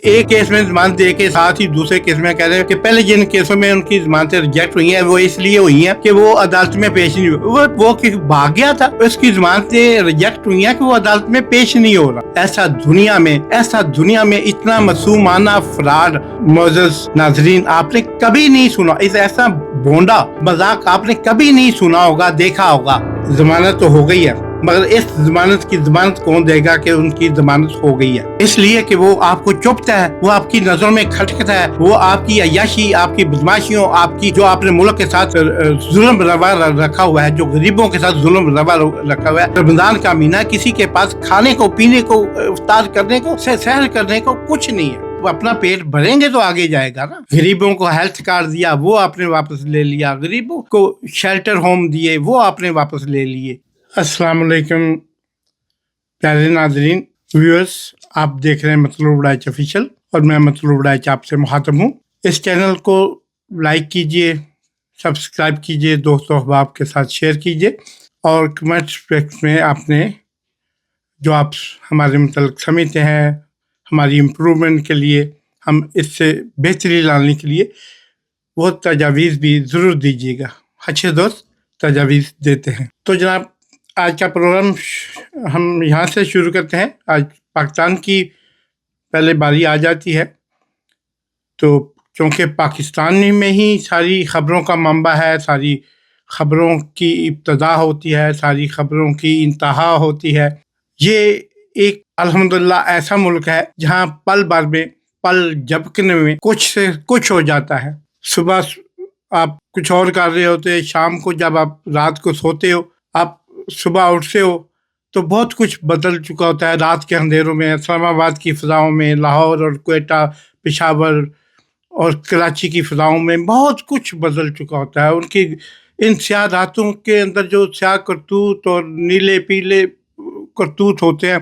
ایک کیس میں ضمانت دے کے ساتھ ہی دوسرے کیس میں کہہ رہے ہیں کہ پہلے جن کیسوں میں ان کی ضمانتیں ریجیکٹ ہوئی ہیں وہ اس لیے ہوئی ہیں کہ وہ عدالت میں پیش نہیں ہوئی. وہ بھاگ گیا تھا, اس کی ضمانتیں ریجیکٹ ہوئی ہیں کہ وہ عدالت میں پیش نہیں ہو رہا. ایسا دنیا میں اتنا معصومانہ فراڈ معزز ناظرین آپ نے کبھی نہیں سنا. ایسا بھونڈا مذاق آپ نے کبھی نہیں سنا ہوگا, دیکھا ہوگا. ضمانت تو ہو گئی ہے مگر اس ضمانت کون دے گا کہ ان کی ضمانت ہو گئی ہے؟ اس لیے کہ وہ آپ کو چپتا ہے, وہ آپ کی نظروں میں کھٹکتا ہے, وہ آپ کی عیاشی, آپ کی بدماشیوں, آپ کی جو آپ نے ملک کے ساتھ ظلم روا رکھا ہوا ہے, جو غریبوں کے ساتھ ظلم روا رکھا ہوا ہے. رمضان کا مہینہ, کسی کے پاس کھانے کو, پینے کو, افطار کرنے کو, سحر کرنے کو کچھ نہیں ہے. وہ اپنا پیٹ بھریں گے تو آگے جائے گا نا. غریبوں کو ہیلتھ کارڈ دیا, وہ آپ نے واپس لے لیا. غریبوں کو شیلٹر ہوم دیے, وہ آپ نے واپس لے لیے. السلام علیکم پیارے ناظرین, ویورز, آپ دیکھ رہے ہیں مطلوب ڈائچ آفیشیل اور میں مطلوب ڈائچ آپ سے مخاطب ہوں. اس چینل کو لائک کیجئے, سبسکرائب کیجئے, دوست و احباب کے ساتھ شیئر کیجئے اور کمنٹ سیکشن میں آپ نے جو آپ ہمارے متعلق سمجھتے ہیں ہماری امپروومنٹ کے لیے, ہم اس سے بہتری لانے کے لیے وہ تجاویز بھی ضرور دیجیے گا. اچھے دوست تجاویز دیتے ہیں. تو جناب, آج کا پروگرام ہم یہاں سے شروع کرتے ہیں. آج پاکستان کی پہلے باری آ جاتی ہے, تو چونکہ پاکستان میں ہی ساری خبروں کا منبع ہے, ساری خبروں کی ابتدا ہوتی ہے, ساری خبروں کی انتہا ہوتی ہے. یہ ایک الحمدللہ ایسا ملک ہے جہاں پل بھر میں, پل جھپکنے میں کچھ سے کچھ ہو جاتا ہے. صبح آپ کچھ اور کر رہے ہوتے, شام کو جب آپ رات کو سوتے ہو, آپ صبح اٹھتے ہو تو بہت کچھ بدل چکا ہوتا ہے. رات کے اندھیروں میں اسلام آباد کی فضاؤں میں, لاہور اور کوئٹہ, پشاور اور کراچی کی فضاؤں میں بہت کچھ بدل چکا ہوتا ہے. ان کی ان سیاہ راتوں کے اندر جو سیاہ کرتوت اور نیلے پیلے کرتوت ہوتے ہیں,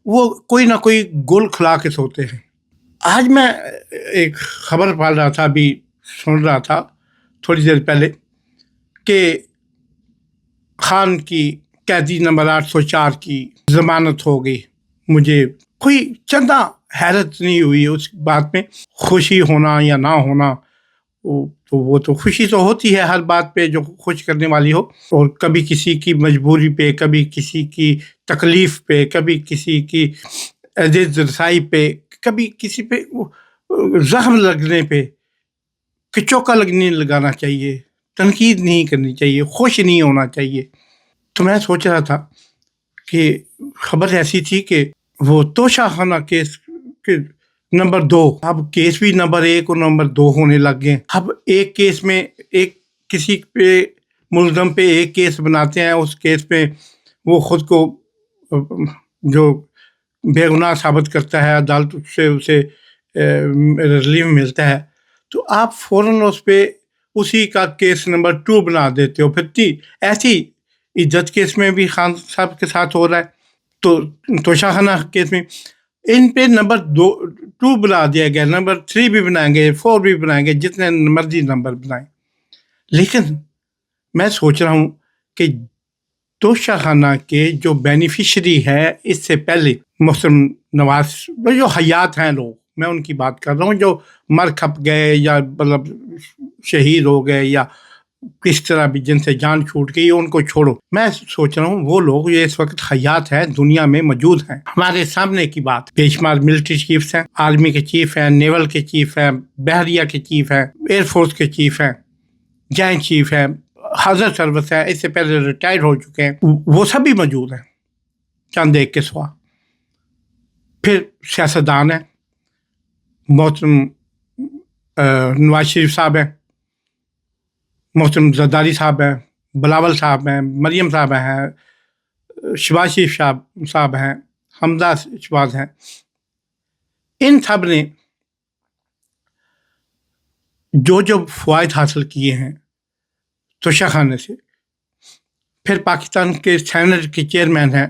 وہ کوئی نہ کوئی گل کھلا کے سوتے ہیں. آج میں ایک خبر پڑھ رہا تھا, ابھی سن رہا تھا تھوڑی دیر پہلے, کہ خان کی قیدی نمبر 804 کی ضمانت ہو گئی. مجھے کوئی چندہ حیرت نہیں ہوئی اس بات میں. خوشی ہونا یا نہ ہونا, وہ تو خوشی تو ہوتی ہے ہر بات پہ جو خوش کرنے والی ہو, اور کبھی کسی کی مجبوری پہ, کبھی کسی کی تکلیف پہ, کبھی کسی کی عزت رسائی پہ, کبھی کسی پہ زخم لگنے پہ چوکا لگانا چاہیے, تنقید نہیں کرنی چاہیے, خوش نہیں ہونا چاہیے. تو میں سوچ رہا تھا کہ خبر ایسی تھی کہ وہ توشہ خانہ کیس کے نمبر 2, اب کیس بھی نمبر 1 اور نمبر 2 ہونے لگ گئے. اب ایک کیس میں ایک کسی پہ ملزم پہ ایک کیس بناتے ہیں, اس کیس میں وہ خود کو جو بے گناہ ثابت کرتا ہے, عدالت سے اسے ریلیف ملتا ہے, تو آپ فوراً اس پہ اسی کا کیس نمبر 2 بنا دیتے ہو. پھر ایسی عزت کیس میں بھی خان صاحب کے ساتھ ہو رہا ہے, تو توشہ خانہ کیس میں ان پہ نمبر 2 بنا دیا گیا, نمبر 3 بھی بنائیں گے, 4 بھی بنائیں گے, جتنے مرضی نمبر بنائیں. لیکن میں سوچ رہا ہوں کہ توشہ خانہ کے جو بینیفیشری ہے اس سے پہلے محترم نواز, جو حیات ہیں لوگ, میں ان کی بات کر رہا ہوں, جو مر کھپ گئے یا مطلب شہید ہو گئے یا کس طرح بھی جن سے جان چھوٹ گئی, ان کو چھوڑو. میں سوچ رہا ہوں وہ لوگ یہ اس وقت حیات ہیں, دنیا میں موجود ہیں, ہمارے سامنے کی بات. بے شمار ملٹری چیفز ہیں, آرمی کے چیف ہیں, نیول کے چیف ہیں, بحریہ کے چیف ہیں, ایئر فورس کے چیف ہیں, جوائنٹ چیف ہیں, حضر سروس ہے, اس سے پہلے ریٹائر ہو چکے ہیں, وہ سب بھی موجود ہیں چند ایک کے سوا. پھر سیاستدان ہیں, محترم نواز شریف صاحب ہیں, محترم زرداری صاحب ہیں, بلاول صاحب ہیں, مریم صاحب ہیں, شہباز شریف صاحب ہیں, حمزہ شہباز ہیں. ان سب نے جو فوائد حاصل کیے ہیں توشہ خانے سے. پھر پاکستان کے سینٹ کے چیئرمین ہیں,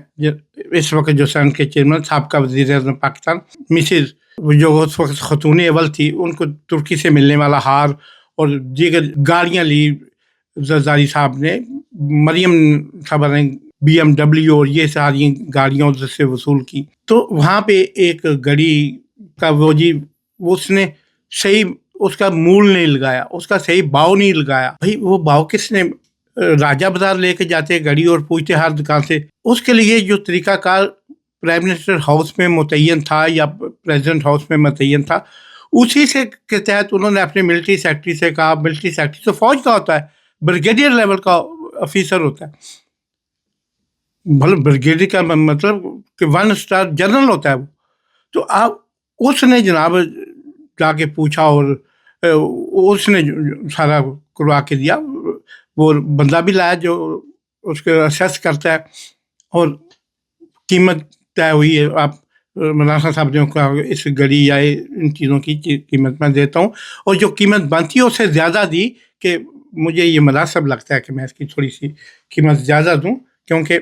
اس وقت جو سینٹ کے چیئرمین, سابقہ وزیر اعظم پاکستان مسز, جو اس وقت خاتون اول تھی, ان کو ترکی سے ملنے والا ہار اور دیگر گاڑیاں لی زرداری صاحب نے. مریم صاحب نے BMW اور یہ ساری گاڑیوں سے وصول کی. تو وہاں پہ ایک گڑی کا وہ جی اس نے صحیح اس کا مول نہیں لگایا, اس کا صحیح باؤ نہیں لگایا. بھائی وہ باؤ کس نے, راجہ بازار لے کے جاتے گاڑی اور پوچھتے ہر دکان سے. اس کے لیے جو طریقہ کار پرائم منسٹر ہاؤس میں متعین تھا یا پریزیڈنٹ ہاؤس میں متعین تھا, اسی سے کے تحت انہوں نے اپنے ملٹری سیکرٹری سے کہا. ملٹری سیکرٹری تو فوج کا ہوتا ہے, بریگیڈیئر لیول کا آفیسر ہوتا ہے. بریگیڈیئر کا مطلب کہ 1 اسٹار جنرل ہوتا ہے وہ. تو آپ اس نے جناب جا کے پوچھا اور اس نے سارا کروا کے دیا. وہ بندہ بھی لایا جو اس کو اسیس کرتا ہے, اور قیمت طے ہوئی ہے. آپ مولانا صاحب نے کہا اس گھڑی یا ان چیزوں کی قیمت میں دیتا ہوں, اور جو قیمت بنتی ہے اس سے زیادہ دی کہ مجھے یہ مناسب لگتا ہے کہ میں اس کی تھوڑی سی قیمت زیادہ دوں, کیونکہ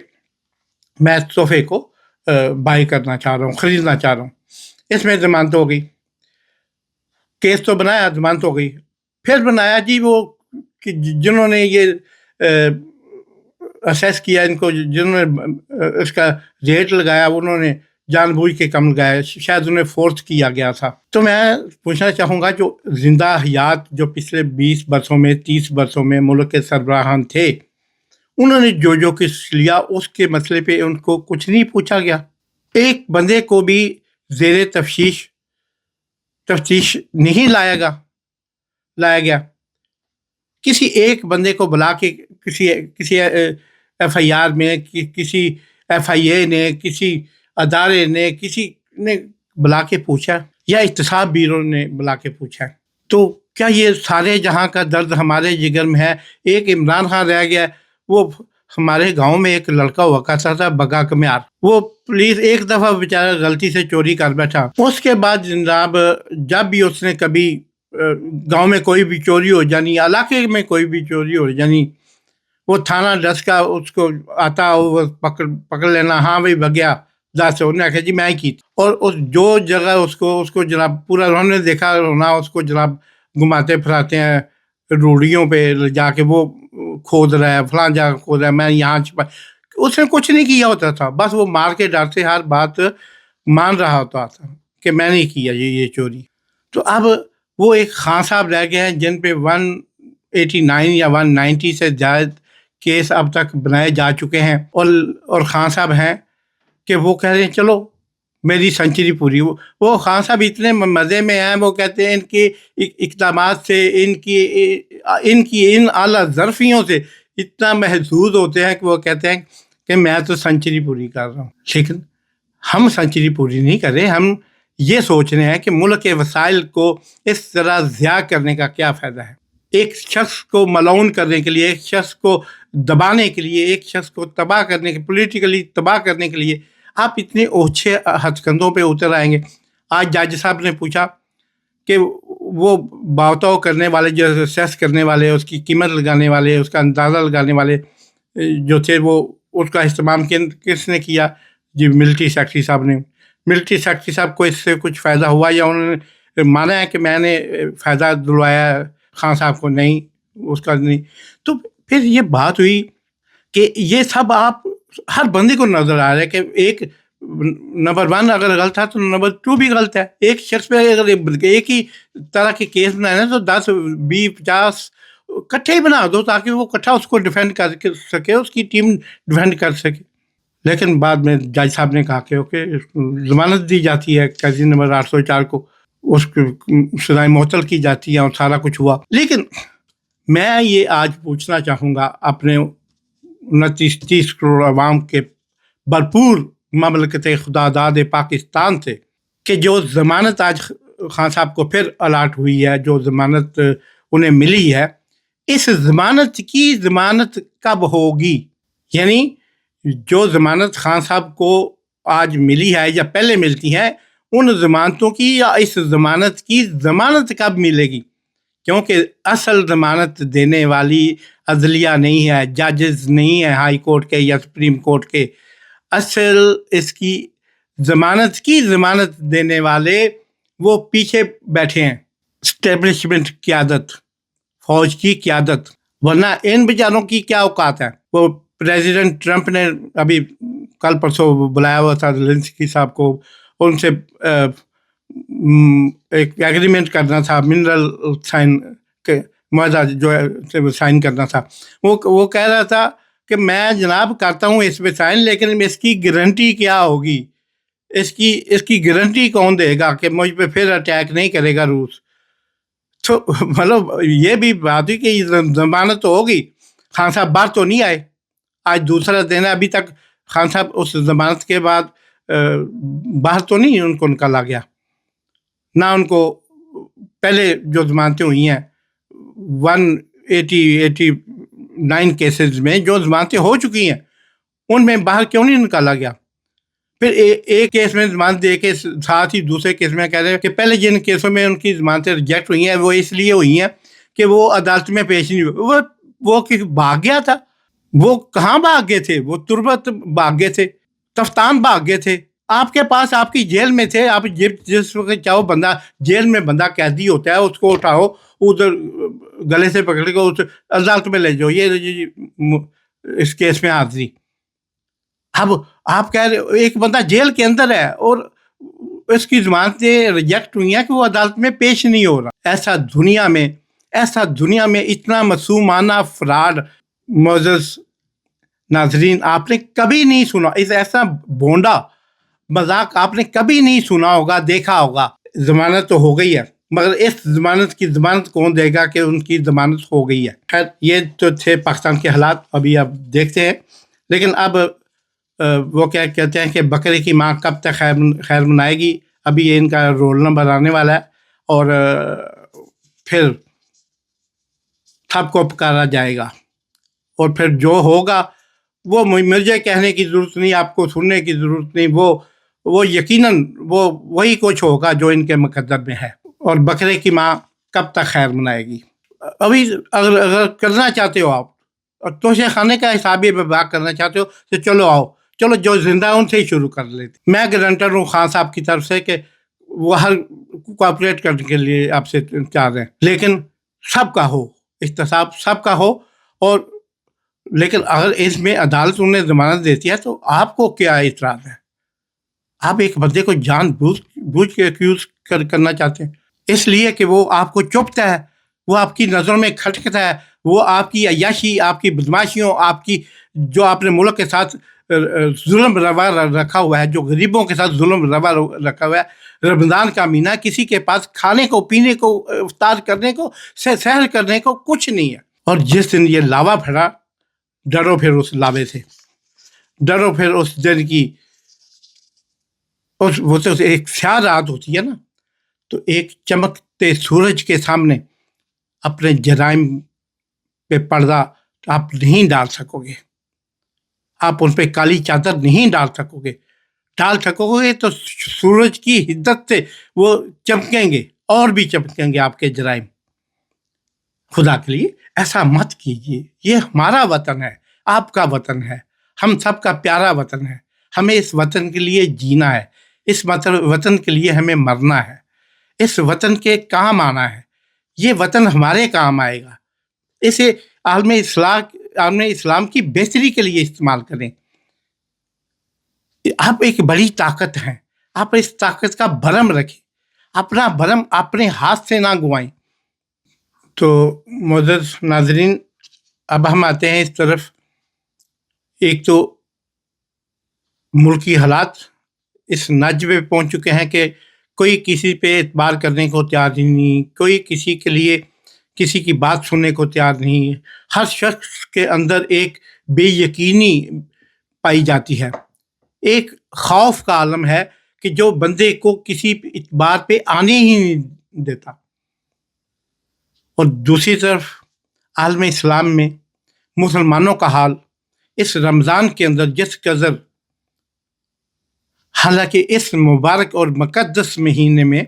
میں اس تحفے کو بائی کرنا چاہ رہا ہوں, خریدنا چاہ رہا ہوں. اس میں ضمانت ہو گئی, کیس تو بنایا, ضمانت ہو گئی. پھر بنایا جی وہ کہ جنہوں نے یہ اسیس کیا, ان کو جنہوں نے اس کا ریٹ لگایا, انہوں نے جان بوجھ کے کم لگایا, شاید انہیں فورس کیا گیا تھا. تو میں پوچھنا چاہوں گا جو زندہ حیات جو پچھلے 20 برسوں میں 30 برسوں میں ملک کے سربراہان تھے, انہوں نے جو کچھ لیا اس کے مسئلے پہ ان کو کچھ نہیں پوچھا گیا. ایک بندے کو بھی زیر تفتیش نہیں لایا گیا. کسی ایک بندے کو بلا کے کسی ایف آئی آر میں, کسی ایف آئی اے نے, کسی ادارے نے, کسی نے بلا کے پوچھا, یا احتساب بیورو نے بلا کے پوچھا. تو کیا یہ سارے جہاں کا درد ہمارے جگر میں ہے؟ ایک عمران خان رہ گیا, وہ ہمارے گاؤں میں ایک لڑکا ہوا کرتا تھا بگا کمیار, وہ پولیس ایک دفعہ بیچارہ غلطی سے چوری کر بیٹھا. اس کے بعد جناب جب بھی اس نے کبھی گاؤں میں کوئی بھی چوری ہو جانی, علاقے میں کوئی بھی چوری ہو جانی, وہ تھانہ ڈس کا اس کو آتا, وہ پکڑ لینا, ہاں بھائی بگیا 10 سے, انہوں نے کہا جی میں کی. اور اس جو جگہ اس کو جناب پورا انہوں نے دیکھا ہونا, اس کو جناب گھماتے پھراتے ہیں روڑیوں پہ جا کے, وہ کھود رہا ہے فلاں جگہ کھود رہا ہے, میں یہاں چھپا. اس نے کچھ نہیں کیا ہوتا تھا, بس وہ مار کے ڈر سے ہر بات مان رہا ہوتا تھا کہ میں نہیں کیا یہ چوری. تو اب وہ ایک خان صاحب رہ گئے ہیں جن پہ 189 یا 190 سے زائد کیس اب تک بنائے جا چکے ہیں, اور خان صاحب ہیں کہ وہ کہہ رہے ہیں چلو میری سنچری پوری. وہ خان صاحب اتنے مزے میں ہیں, وہ کہتے ہیں ان کے اقدامات سے, ان کی اعلیٰ ظرفیوں سے اتنا محظوظ ہوتے ہیں کہ وہ کہتے ہیں کہ میں تو سنچری پوری کر رہا ہوں. لیکن ہم سنچری پوری نہیں کر رہے, ہم یہ سوچ رہے ہیں کہ ملک کے وسائل کو اس طرح ضیاع کرنے کا کیا فائدہ ہے. ایک شخص کو ملعون کرنے کے لیے, ایک شخص کو دبانے کے لیے, ایک شخص کو تباہ کرنے کے, پولیٹیکلی تباہ کرنے کے لیے آپ اتنے اوچھے ہتھ کندھوں پہ اتر آئیں گے. آج جج صاحب نے پوچھا کہ وہ باوتاؤ کرنے والے, جو سیس کرنے والے, اس کی قیمت لگانے والے, اس کا اندازہ لگانے والے جو تھے, وہ اس کا اہتمام کس نے کیا؟ جی ملٹری سیکرٹری صاحب نے. ملٹری سیکرٹری صاحب کو اس سے کچھ فائدہ ہوا, یا انہوں نے مانا ہے کہ میں نے فائدہ دلوایا خان صاحب کو؟ نہیں, اس کا نہیں. تو پھر یہ بات ہوئی کہ یہ سب آپ ہر بندے کو نظر آ رہا ہے کہ ایک نمبر 1 اگر غلط ہے تو نمبر 2 بھی غلط ہے. ایک شخص پہ اگر ایک ہی طرح کے کیس بنائے نا, تو 10 20 50 کٹھے ہی بنا دو, تاکہ وہ کٹھا اس کو ڈیفینڈ کر سکے, اس کی ٹیم ڈیفینڈ کر سکے. لیکن بعد میں جج صاحب نے کہا کہ ضمانت دی جاتی ہے قاضی نمبر 804 کو, اس کو سزائے معطل کی جاتی ہے, اور سارا کچھ ہوا. لیکن میں یہ آج پوچھنا چاہوں گا اپنے 29-30 کروڑ عوام کے بھرپور مملکت خدا داد پاکستان سے, کہ جو ضمانت آج خان صاحب کو پھر الاٹ ہوئی ہے, جو ضمانت انہیں ملی ہے, اس ضمانت کی ضمانت کب ہوگی؟ یعنی جو ضمانت خان صاحب کو آج ملی ہے یا پہلے ملتی ہے, ان ضمانتوں کی یا اس ضمانت کی ضمانت کب ملے گی؟ کیونکہ اصل ضمانت دینے والی عدلیہ نہیں ہے, ججز نہیں ہے ہائی کورٹ کے یا سپریم کورٹ کے. اصل اس کی ضمانت دینے والے وہ پیچھے بیٹھے ہیں, اسٹیبلشمنٹ قیادت, فوج کی قیادت. ورنہ ان بیچاروں کی کیا اوقات ہے؟ وہ پریزیڈنٹ ٹرمپ نے ابھی کل پرسوں بلایا ہوا تھا زیلنسکی صاحب کو, ان سے ایک ایگریمنٹ کرنا تھا، منرل سائن کے معاہدہ جو ہے وہ سائن کرنا تھا. وہ کہہ رہا تھا کہ میں جناب کرتا ہوں اس پہ سائن، لیکن اس کی گارنٹی کیا ہوگی، اس کی گارنٹی کون دے گا کہ مجھ پہ پھر اٹیک نہیں کرے گا روس. تو مطلب یہ بھی بات ہوئی کہ ضمانت تو ہوگی. خان صاحب باہر تو نہیں آئے، آج دوسرا دن ہے، ابھی تک خان صاحب اس ضمانت کے بعد باہر تو نہیں ان کو نکالا گیا. نہ ان کو پہلے جو ضمانتیں ہوئی ہیں 189 کیسز میں جو ضمانتیں ہو چکی ہیں ان میں باہر کیوں نہیں نکالا گیا. پھر ایک کیس میں ضمانت دے کے ساتھ ہی دوسرے کیس میں کہہ رہے ہیں کہ پہلے جن کیسوں میں ان کی ضمانتیں ریجیکٹ ہوئی ہیں وہ اس لیے ہوئی ہیں کہ وہ عدالت میں پیش نہیں ہوئے. وہ بھاگ گیا تھا. وہ کہاں بھاگ گئے تھے؟ وہ تربت بھاگ گئے تھے، تفتان بھاگ گئے تھے. آپ کے پاس آپ کی جیل میں تھے، آپ جس وقت چاہو بندہ جیل میں بندہ قیدی ہوتا ہے اس کو اٹھاؤ ادھر گلے سے پکڑ کے اس عدالت میں لے جاؤ، یہ اس کیس میں حاضری. اب آپ کہہ رہے ایک بندہ جیل کے اندر ہے اور اس کی ضمانتیں ریجیکٹ ہوئی ہیں کہ وہ عدالت میں پیش نہیں ہو رہا. ایسا دنیا میں اتنا معصومانہ فراڈ معزز ناظرین آپ نے کبھی نہیں سنا. ایسا بونڈا مذاق آپ نے کبھی نہیں سنا ہوگا، دیکھا ہوگا. ضمانت تو ہو گئی ہے مگر اس ضمانت کون دے گا کہ ان کی ضمانت ہو گئی ہے. خیر یہ تو تھے پاکستان کے حالات، ابھی آپ دیکھتے ہیں. لیکن اب وہ کیا کہتے ہیں کہ بکرے کی ماں کب تک خیر منائے گی. ابھی یہ ان کا رول نمبر آنے والا ہے اور پھر سب کو پکارا جائے گا اور پھر جو ہوگا وہ مجھے کہنے کی ضرورت نہیں، آپ کو سننے کی ضرورت نہیں. وہ یقیناً وہی کچھ ہوگا جو ان کے مقدر میں ہے. اور بکرے کی ماں کب تک خیر منائے گی. ابھی اگر کرنا چاہتے ہو آپ اور توشے خانے کا حساب بات کرنا چاہتے ہو تو چلو جو زندہ ان سے ہی شروع کر لیتے. میں گارنٹر ہوں خان صاحب کی طرف سے کہ وہ ہر کوآپریٹ کرنے کے لیے آپ سے چاہ رہے ہیں، لیکن سب کا ہو احتساب، سب کا ہو. اور لیکن اگر اس میں عدالت انہیں ضمانت دیتی ہے تو آپ کو کیا اعتراض ہے؟ آپ ایک بندے کو جان بوجھ کے ایکیوز کرنا چاہتے ہیں اس لیے کہ وہ آپ کو چپتا ہے، وہ آپ کی نظروں میں کھٹکتا ہے، وہ آپ کی عیاشی، آپ کی بدماشیوں، آپ کی جو آپ نے ملک کے ساتھ ظلم روا رکھا ہوا ہے، جو غریبوں کے ساتھ ظلم روا رکھا ہوا ہے. رمضان کا مہینہ، کسی کے پاس کھانے کو، پینے کو، افطار کرنے کو، سحر کرنے کو کچھ نہیں ہے. اور جس دن یہ لاوا پھڑا، ڈرو پھر اس لاوے سے، ڈرو پھر اس دن کی. وہ تو ایک سیاہ رات ہوتی ہے نا، تو ایک چمکتے سورج کے سامنے اپنے جرائم پہ پردہ آپ نہیں ڈال سکو گے، آپ ان پہ کالی چادر نہیں ڈال سکو گے تو سورج کی حدت سے وہ چمکیں گے اور بھی چمکیں گے آپ کے جرائم. خدا کے لیے ایسا مت کیجیے. یہ ہمارا وطن ہے، آپ کا وطن ہے، ہم سب کا پیارا وطن ہے. ہمیں اس وطن کے لیے جینا ہے، اس وطن کے لیے ہمیں مرنا ہے، اس وطن کے کام آنا ہے. یہ وطن ہمارے کام آئے گا. اسے عالم اسلام کی بہتری کے لیے استعمال کریں. آپ ایک بڑی طاقت ہیں، آپ اس طاقت کا بھرم رکھیں، اپنا بھرم اپنے ہاتھ سے نہ گوائیں. تو معزز ناظرین اب ہم آتے ہیں اس طرف. ایک تو ملکی حالات اس نج پہ پہنچ چکے ہیں کہ کوئی کسی پہ اعتبار کرنے کو تیار نہیں، کوئی کسی کے لیے کسی کی بات سننے کو تیار نہیں. ہر شخص کے اندر ایک بے یقینی پائی جاتی ہے، ایک خوف کا عالم ہے کہ جو بندے کو کسی اعتبار پہ آنے ہی نہیں دیتا. اور دوسری طرف عالم اسلام میں مسلمانوں کا حال اس رمضان کے اندر جس قدر، حالانکہ اس مبارک اور مقدس مہینے میں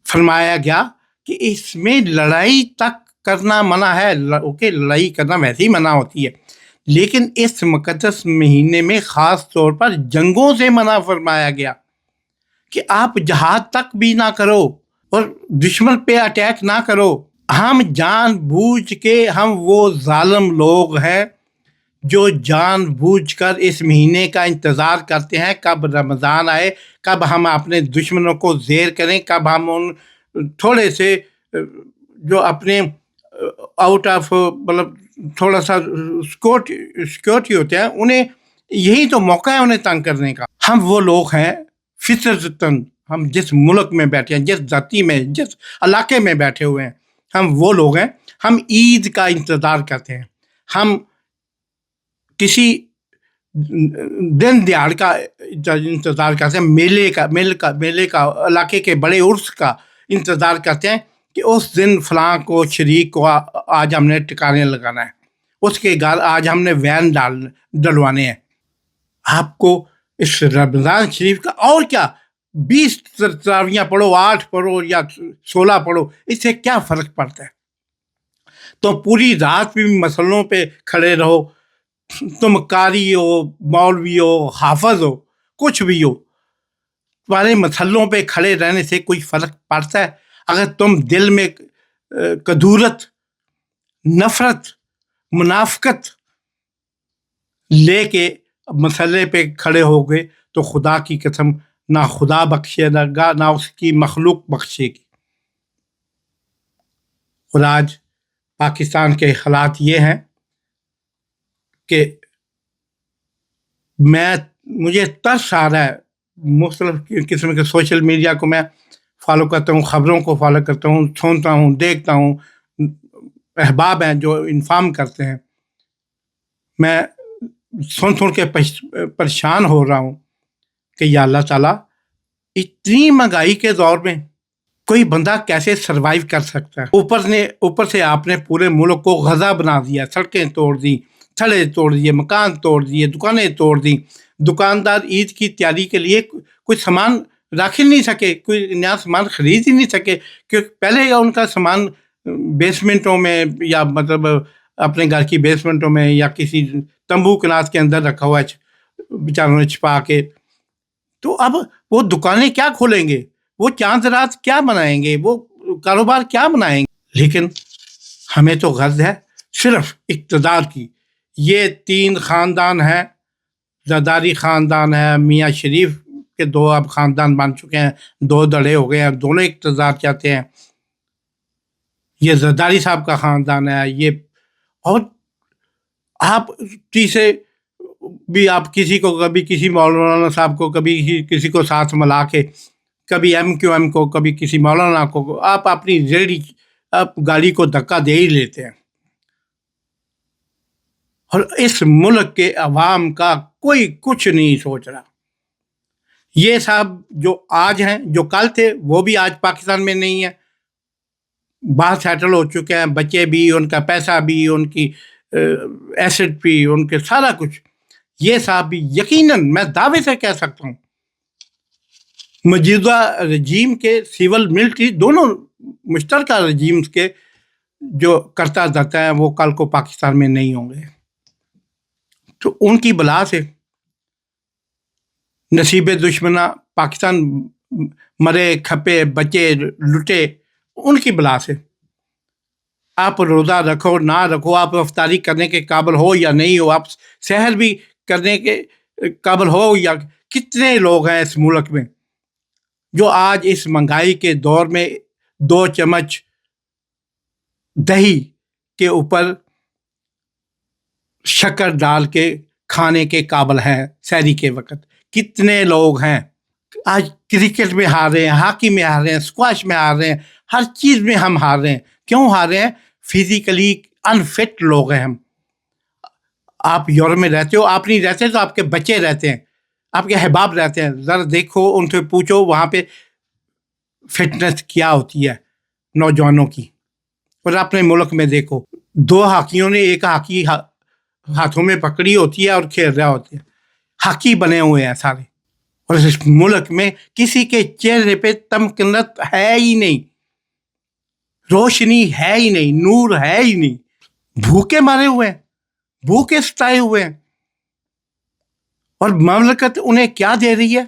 فرمایا گیا کہ اس میں لڑائی تک کرنا منع ہے. اوکے، لڑائی کرنا ویسے ہی منع ہوتی ہے، لیکن اس مقدس مہینے میں خاص طور پر جنگوں سے منع فرمایا گیا کہ آپ جہاد تک بھی نہ کرو اور دشمن پہ اٹیک نہ کرو. ہم جان بوجھ کے، ہم وہ ظالم لوگ ہیں جو جان بوجھ کر اس مہینے کا انتظار کرتے ہیں کب رمضان آئے، کب ہم اپنے دشمنوں کو زیر کریں، کب ہم ان تھوڑے سے جو اپنے آؤٹ آف مطلب تھوڑا سا سیکورٹی ہوتے ہیں، انہیں یہی تو موقع ہے انہیں تنگ کرنے کا۔ ہم وہ لوگ ہیں فطرتاً، ہم جس ملک میں بیٹھے ہیں، جس ذاتی میں، جس علاقے میں بیٹھے ہوئے ہیں، ہم وہ لوگ ہیں، ہم عید کا انتظار کرتے ہیں، ہم کسی دن دیہڑ کا انتظار کرتے ہیں، میلے کا علاقے کے بڑے عرس کا انتظار کرتے ہیں کہ اس دن فلاں کو شریک کو آج ہم نے ٹکانے لگانا ہے، اس کے گھر آج ہم نے وین ڈلوانے ہیں۔ آپ کو اس رمضان شریف کا اور کیا 20 تراویحاں پڑھو، 8 پڑھو یا 16 پڑھو، اس سے کیا فرق پڑتا ہے؟ تو پوری رات بھی مسلوں پہ کھڑے رہو، تم قاری ہو، مولوی ہو، حافظ ہو، کچھ بھی ہو، تمہارے مسلوں پہ کھڑے رہنے سے کوئی فرق پڑتا ہے؟ اگر تم دل میں کدورت، نفرت، منافقت لے کے مسئلے پہ کھڑے ہو گئے تو خدا کی قسم نہ خدا بخشے گا نہ اس کی مخلوق بخشے گی۔ اور آج پاکستان کے حالات یہ ہیں کہ مجھے ترس آ رہا ہے، مختلف قسم کے سوشل میڈیا کو میں فالو کرتا ہوں، خبروں کو فالو کرتا ہوں، سنتا ہوں، دیکھتا ہوں، احباب ہیں جو انفارم کرتے ہیں، میں سن کے پریشان ہو رہا ہوں کہ یا اللہ تعالیٰ اتنی مہنگائی کے دور میں کوئی بندہ کیسے سروائیو کر سکتا ہے؟ اوپر سے آپ نے پورے ملک کو غزہ بنا دیا، سڑکیں توڑ دی، تھڑے توڑ دیے، مکان توڑ دیے، دکانیں توڑ دی، دکاندار عید کی تیاری کے لیے کوئی سامان رکھ ہی نہیں سکے، کوئی نیا سامان خرید ہی نہیں سکے، کیونکہ پہلے ان کا سامان بیسمنٹوں میں یا مطلب اپنے گھر کی بیسمنٹوں میں یا کسی تمبو کناس کے اندر رکھا ہوا ہے بیچاروں نے چھپا کے۔ تو اب وہ دکانیں کیا کھولیں گے، وہ چاند رات کیا بنائیں گے، وہ کاروبار کیا بنائیں گے؟ لیکن ہمیں تو غرض ہے صرف اقتدار کی۔ یہ 3 خاندان ہیں، زرداری خاندان ہے، میاں شریف کے 2 اب خاندان بن چکے ہیں، 2 دڑے ہو گئے ہیں، دونوں اقتدار چاہتے ہیں۔ یہ زرداری صاحب کا خاندان ہے، یہ اور آپ تیسرے بھی آپ کسی کو کبھی کسی مولانا صاحب کو، کبھی کسی کو ساتھ ملا کے، کبھی ایم کیو ایم کو، کبھی کسی مولانا کو، آپ اپنی ریڑھی آپ گاڑی کو دھکا دے ہی لیتے ہیں۔ اور اس ملک کے عوام کا کوئی کچھ نہیں سوچ رہا۔ یہ صاحب جو آج ہیں، جو کل تھے، وہ بھی آج پاکستان میں نہیں ہیں، باہر سیٹل ہو چکے ہیں، بچے بھی، ان کا پیسہ بھی، ان کی ایسٹ بھی، ان کے سارا کچھ۔ یہ صاحب بھی یقیناً میں دعوے سے کہہ سکتا ہوں موجودہ رجیم کے سول ملٹری دونوں مشترکہ رجیمز کے جو کرتا دھرتا ہے وہ کل کو پاکستان میں نہیں ہوں گے۔ تو ان کی بلا سے نصیب دشمنا پاکستان مرے کھپے بچے لٹے، ان کی بلا سے آپ روزہ رکھو نہ رکھو، آپ افطاری کرنے کے قابل ہو یا نہیں ہو، آپ سحر بھی کرنے کے قابل ہو یا، کتنے لوگ ہیں اس ملک میں جو آج اس مہنگائی کے دور میں 2 چمچ دہی کے اوپر شکر ڈال کے کھانے کے قابل ہیں سحری کے وقت؟ کتنے لوگ ہیں آج کرکٹ میں ہار رہے ہیں، ہاکی میں ہار رہے ہیں، اسکواش میں ہار رہے ہیں، ہر چیز میں ہم ہار رہے ہیں۔ کیوں ہار رہے ہیں؟ فزیکلی انفٹ لوگ ہیں ہم۔ آپ یورپ میں رہتے ہو، آپ نہیں رہتے تو آپ کے بچے رہتے ہیں، آپ کے احباب رہتے ہیں، ذرا دیکھو، ان سے پوچھو وہاں پہ فٹنس کیا ہوتی ہے نوجوانوں کی، اور اپنے ملک میں دیکھو 2 ہاکیوں نے ایک ہاکی ہاتھوں میں پکڑی ہوتی ہے اور کھیل رہا ہوتے ہیں، ہاکی بنے ہوئے ہیں سارے، اور اس ملک میں کسی کے چہرے پہ تمکنت ہے ہی نہیں، روشنی ہے ہی نہیں، نور ہے ہی نہیں، بھوکے مارے ہوئے ہیں، بھوکے ستائے ہوئے ہیں، اور مملکت انہیں کیا دے رہی ہے؟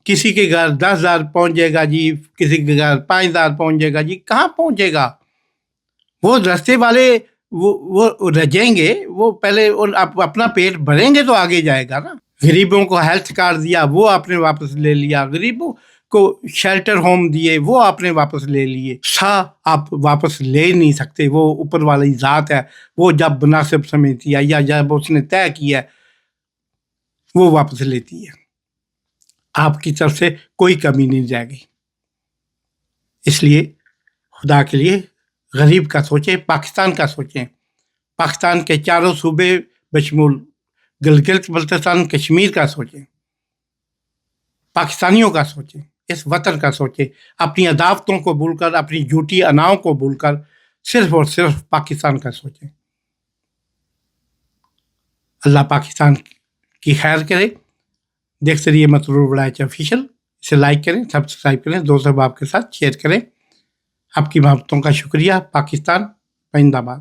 کسی کے گھر 10,000 پہنچ جائے گا جی، کسی کے گھر 5,000 پہنچ جائے گا جی، کہاں پہنچے گا؟ وہ رستے والے وہ رجیں گے، وہ پہلے اپنا پیٹ بھریں گے تو آگے جائے گا نا. غریبوں کو ہیلتھ کارڈ دیا وہ آپ نے واپس لے لیا، غریبوں کو شیلٹر ہوم دیے وہ آپ نے واپس لے لیے. آپ واپس لے نہیں سکتے، وہ اوپر والی ذات ہے، وہ جب مناسب سمجھتی ہے یا جب اس نے طے کیا ہے وہ واپس لیتی ہے. آپ کی طرف سے کوئی کمی نہیں جائے گی. اس لیے خدا کے لیے غریب کا سوچیں، پاکستان کا سوچیں، پاکستان کے چاروں صوبے بشمول گلگت بلتستان کشمیر کا سوچیں، پاکستانیوں کا سوچیں، اس وطن کا سوچیں. اپنی عداوتوں کو بھول کر، اپنی جھوٹی اناؤں کو بھول کر صرف اور صرف پاکستان کا سوچیں. اللہ پاکستان کی خیر کرے. دیکھتے رہیے مسرور ولایت آفیشیل. اسے لائک کریں، سبسکرائب کریں، دوست احباب کے ساتھ شیئر کریں. آپ کی محبتوں کا شکریہ. پاکستان زندہ باد.